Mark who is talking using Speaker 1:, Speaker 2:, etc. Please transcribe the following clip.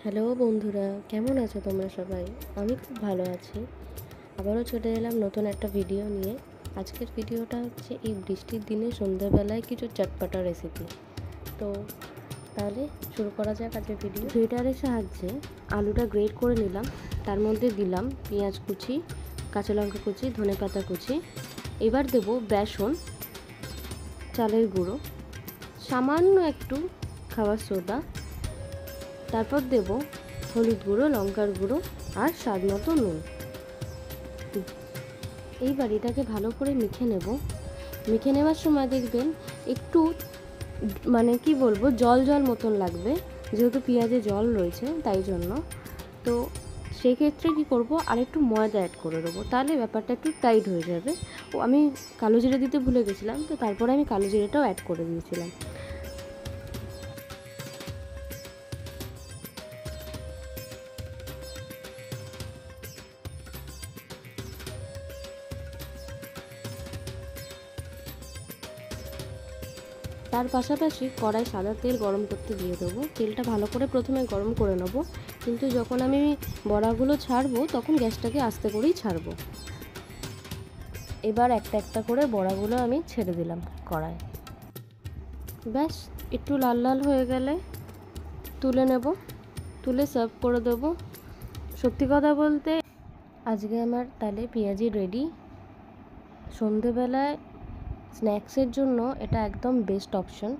Speaker 1: Hello বন্ধুরা, কেমন আছো তোমরা সবাই? আমি খুব ভালো আছি। আবারও চলে এলাম নতুন একটা ভিডিও নিয়ে। আজকের ভিডিওটা হচ্ছে এই বৃষ্টির দিনে সন্ধ্যাবেলায় কিছু চটপটা রেসিপি। তো তাহলে শুরু করা যাক আজকের ভিডিও। গ্রেটারের সাহায্যে আলুটা গ্রেট করে নিলাম, তার মধ্যে দিলাম পেঁয়াজ কুচি, কাঁচা লঙ্কা কুচি, ধনেপাতা কুচি। এবার দেব বেসন, চালের গুঁড়ো, সামান্য একটু খাবার সোডা, তারপর দেব হলুদ গুঁড়ো, লঙ্কার গুঁড়ো আর স্বাদ মতো নুন। এইবার এটাকে ভালো করে মেখে নেব। মেখে নেওয়ার সময় দেখবেন একটু কি বলবো, জল জল মতন লাগবে, যেহেতু পেঁয়াজে জল রয়েছে তাই জন্য। তো সেক্ষেত্রে কী করব, আর একটু ময়দা অ্যাড করে দেবো, তাহলে ব্যাপারটা একটু টাইট হয়ে যাবে। ও আমি কালো জিরে দিতে ভুলে গেছিলাম, তো তারপরে আমি কালো জিরেটাও অ্যাড করে দিয়েছিলাম। তার পাশাপাশি কড়াই সাদা তেল গরম করতে দিয়ে দেবো। তেলটা ভালো করে প্রথমে গরম করে নেব, কিন্তু যখন আমি বড়াগুলো ছাড়বো তখন গ্যাসটাকে আস্তে করেই ছাড়বো। এবার একটা একটা করে বড়াগুলো আমি ছেড়ে দিলাম কড়াই। ব্যাস, একটু লাল লাল হয়ে গেলে তুলে নেব, তুলে সার্ভ করে দেবো। সত্যি কথা বলতে আজকে আমার তাহলে পেঁয়াজি রেডি। সন্ধেবেলায় স্ন্যাক্সের জন্য এটা একদম বেস্ট অপশন।